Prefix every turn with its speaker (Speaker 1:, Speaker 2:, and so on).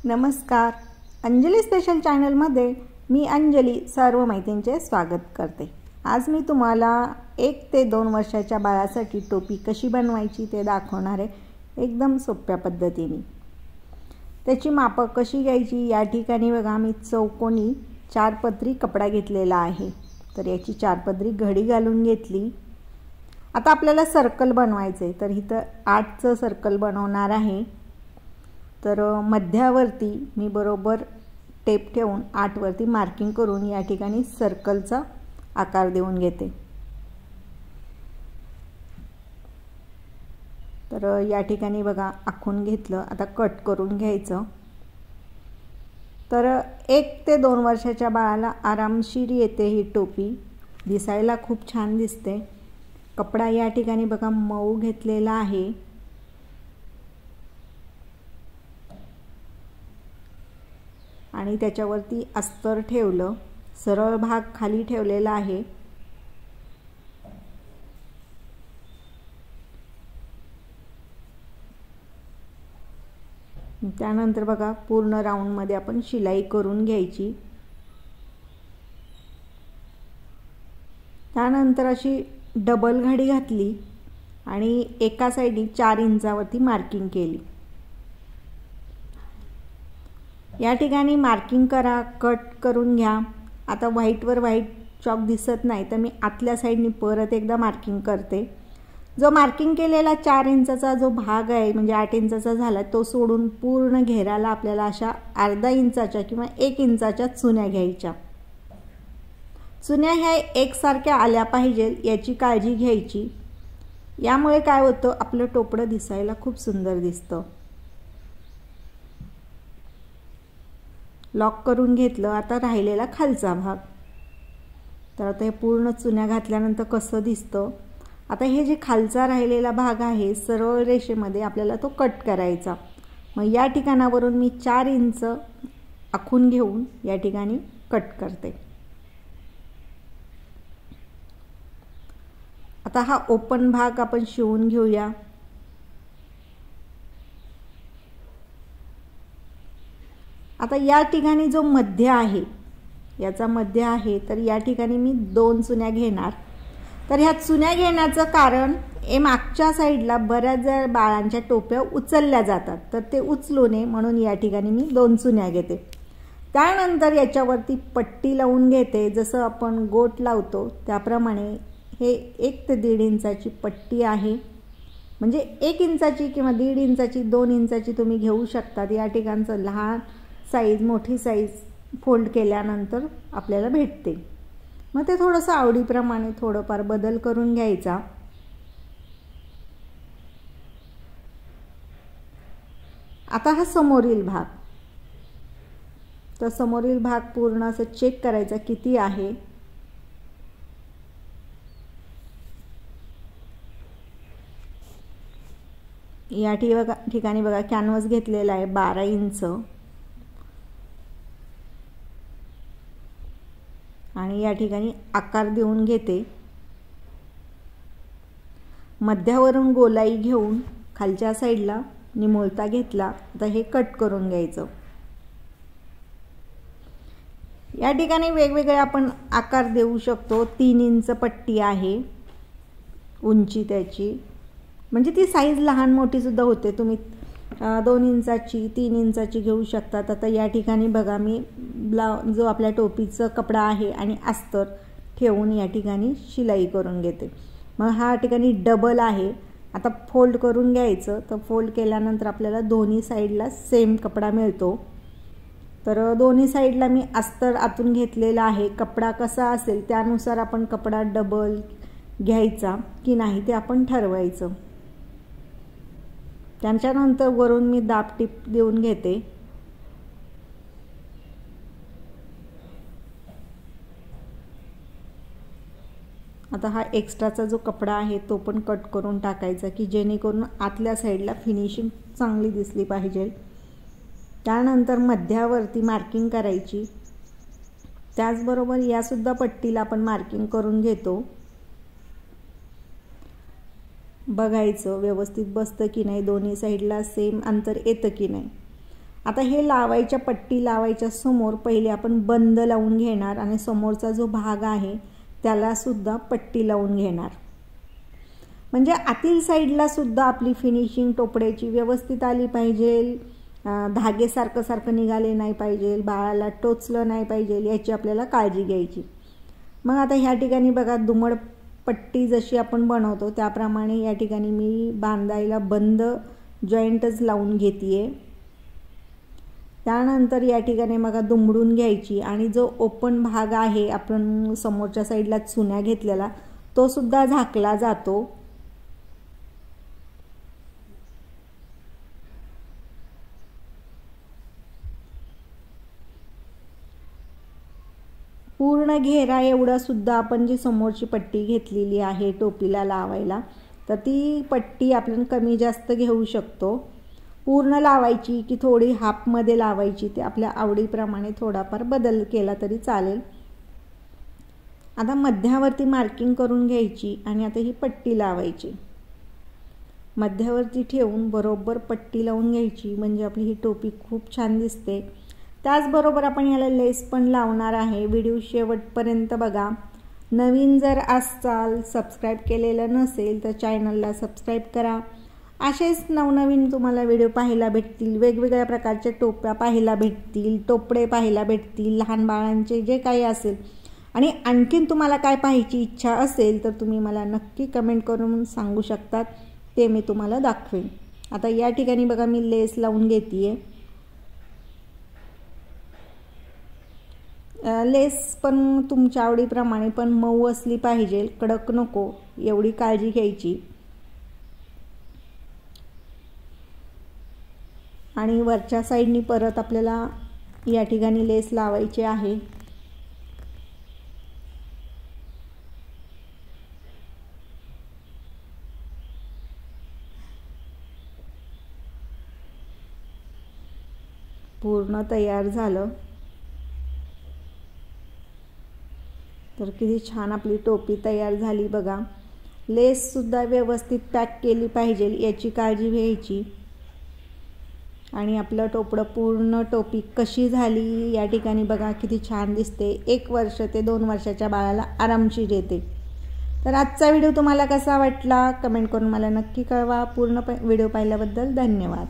Speaker 1: नमस्कार. अंजली स्पेशल चॅनलमध्ये मी अंजली सर्व मैत्रिणींचे स्वागत करते. आज मी तुम्हाला 1 ते 2 वर्षाच्या बाळासाठी टोपी कशी बनवायची ते दाखवणार आहे, एकदम सोप्या पद्धतीने. त्याची मापं कशी घ्यायची, या ठिकाणी बघा मी चौकोनी 4 पदरी कपडा घेतलेला आहे. तर याची 4 पदरी घडी घालून घेतली. आता आपल्याला सर्कल बनवायचे, तर इथं 8चं सर्कल बनवणार आहे. तर मध्यावरती मी बरोबर टेप ठेवून 8 वरती मार्किंग करून या ठिकाणी सर्कलचा आकार देऊन घेते. तर या ठिकाणी बघा आखून घेतलं. आता कट करून घ्यायचं. तर 1 ते 2 वर्षाच्या बाळाला आरामशीर येते ही टोपी. दिसायला खूप छान दिसते. कपडा या ठिकाणी बघा मऊ घेतलेला आहे. आणि त्याच्यावरती अस्तर ठेवलं. सरळ भाग खाली ठेवलेला आहे. त्यानंतर बघा पूर्ण राऊंड मध्ये आपण शिलाई करून घ्यायची. त्यानंतर अशी डबल घडी घातली आणि एका साइडनी 4 इंचावरती मार्किंग केली. या ठिकाणी मार्किंग करा, कट करून घ्या. आता व्हाईटवर व्हाईट चॉक दिसत नाही, तर मी आतल्या साइडनी परत एकदा मार्किंग करते. जो मार्किंग केलेला 4 इंचाचा जो भाग आहे, म्हणजे 8 इंचाचा झाला, तो सोडून पूर्ण घेराला आपल्याला अशा अर्धा इंचाच्या किंवा 1 इंचाच्या चुन्या घ्यायच्या. चुन्या ह्या एकसारख्या आल्या पाहिजे याची काळजी घ्यायची. यामुळे काय होतं, आपलं टोपडं दिसायला खूप सुंदर दिसतं. लॉक करून घेतलं. आता राहिलेला खालचा भाग. तर आता हे पूर्ण चुन्या घातल्यानंतर कसं दिसतं. आता हे जे खालचा राहिलेला भाग आहे, सरळ रेषेमध्ये आपल्याला तो कट करायचा. मग या ठिकाणावरून मी 4 इंच आखून घेऊन या ठिकाणी कट करते. आता हा ओपन भाग आपण शिवून घेऊया. आता या ठिकाणी जो मध्य आहे, याचा मध्य आहे, तर या ठिकाणी मी 2 चुन्या घेणार. तर ह्या चुन्या घेण्याचं कारण, मागच्या साईडला बऱ्याच बाळांच्या टोप्या उचलल्या जातात, तर ते उचलू नये म्हणून या ठिकाणी मी 2 चुन्या घेते. त्यानंतर याच्यावरती पट्टी लावून घेते. जसं आपण गोट लावतो त्याप्रमाणे हे 1 ते 1.5 इंचाची पट्टी आहे. म्हणजे 1 इंचाची किंवा 1.5 इंचाची, 2 इंचाची तुम्ही घेऊ शकता. या ठिकाणचं लहान साईज, मोठी साईज फोल्ड केल्यानंतर आपल्याला भेटते. मग ते थोडंसं आवडीप्रमाणे थोडंफार बदल करून घ्यायचा. आता हा समोरील भाग. तर समोरील भाग पूर्ण असं चेक करायचा किती आहे. या ठिकाणी बघा कॅनव्हास घेतलेला आहे 12 इंच. आणि या ठिकाणी आकार देऊन घेते. मध्यावरून गोलाई घेऊन खालच्या साईडला निमुळता घेतला. आता हे कट करून घ्यायचं. या ठिकाणी वेगवेगळे आपण आकार देऊ शकतो. 3 इंच पट्टी आहे उंची त्याची, म्हणजे ती साईज लहान मोठी सुद्धा होते. तुम्ही 2 इंचाची, 3 इंचाची घेऊ शकतात. आता या ठिकाणी बघा मी जो आपल्या टोपीचा कपडा आहे आणि अस्तर ठेवून या ठिकाणी शिलाई करून घेते. मग हा ठिकाणी डबल आहे. आता फोल्ड करून घ्यायचं. तर फोल्ड केल्यानंतर आपल्याला दोन्ही साईडला सेम कपडा मिळतो. तर दोन्ही साईडला मी अस्तर आतून घेतलेला आहे. कपडा कसा असेल त्यानुसार आपण कपडा डबल घ्यायचा की नाही ते आपण ठरवायचं. त्याच्यानंतर वरून मी दाब टिप देऊन घेते. आता हा एक्स्ट्राचा जो कपडा आहे तो पण कट करून टाकायचा, की जेणेकरून आतल्या साईडला फिनिशिंग चांगली दिसली पाहिजे. त्यानंतर मध्यावरती मार्किंग करायची. त्याचबरोबर या सुद्धा पट्टीला आपण मार्किंग करून घेतो. बघायचं व्यवस्थित बसतं की नाही, दोन्ही साईडला सेम अंतर येतं की नाही. आता हे लावायच्या पट्टी लावायच्या समोर पहिले आपण बंद लावून घेणार आणि समोरचा जो भाग आहे त्याला सुद्धा पट्टी लावून घेणार, म्हणजे आतील साईडला सुद्धा आपली फिनिशिंग टोपड्याची व्यवस्थित आली पाहिजे, धागे सारखं निघाले नाही पाहिजे, बाळाला टोचलं नाही पाहिजे, याची आपल्याला काळजी घ्यायची। मग आता ह्या ठिकाणी बघा दुमड पट्टी जशी आपण बनवतो त्याप्रमाणे या ठिकाणी मी बांधायला बंद जॉईंटच लावून घेतेय। त्यानंतर या ठिकाणी बघा दुमडून घ्यायची आणि जो ओपन भाग आहे आपण समोरच्या साईडला चुन्या घेतलेला तो सुद्धा झाकला जातो। पूर्ण घेरा एवढा सुद्धा आपण जी समोरची पट्टी घेतलेली आहे टोपीला लावायला तर ती पट्टी आपण कमी जास्त घेऊ शकतो। पूर्ण लावायची की थोडी हाफमध्ये लावायची ते आपल्या आवडीप्रमाणे थोडाफार बदल केला तरी चालेल। आता मध्यावरती मार्किंग करून घ्यायची आणि आता ही पट्टी लावायची, मध्यावरती ठेवून बरोबर पट्टी लावून घ्यायची, म्हणजे आपली ही टोपी खूप छान दिसते। त्याचबरोबर आपण याला लेस पण लावणार आहे। व्हिडिओ शेवटपर्यंत बघा। नवीन जर असाल, सबस्क्राईब केलेलं नसेल तर चॅनलला सबस्क्राईब करा। असेच नवनवीन तुम्हाला व्हिडिओ पाहायला भेटतील, वेगवेगळ्या प्रकारच्या टोप्या पाहायला भेटतील, टोपडे पाहायला भेटतील, लहान बाळांचे जे काही असेल। आणि आणखीन तुम्हाला काय पाहायची इच्छा असेल तर तुम्ही मला नक्की कमेंट करून सांगू शकतात, ते मी तुम्हाला दाखवेन। आता या ठिकाणी बघा मी लेस लावून घेतेय। लेस पण तुमच्या आवडीप्रमाणे पण मऊ असली पाहिजे, कडक नको, एवढी काळजी घ्यायची। आणि वरच्या साईडनी परत आपल्याला या ठिकाणी लेस लावायची आहे। पूर्ण तयार झालं तर किती छान आपली टोपी तयार झाली बघा। लेस सुद्धा व्यवस्थित पॅक केली पाहिजे याची काळजी घ्यायची। आणि आपलं टोपडं पूर्ण टोपी कशी झाली या ठिकाणी बघा किती छान दिसते। 1 वर्ष ते 2 वर्षाच्या बाळाला आरामशीर येते। तर आजचा व्हिडिओ तुम्हाला कसा वाटला कमेंट करून मला नक्की कळवा। पूर्ण व्हिडिओ पाहिल्याबद्दल धन्यवाद।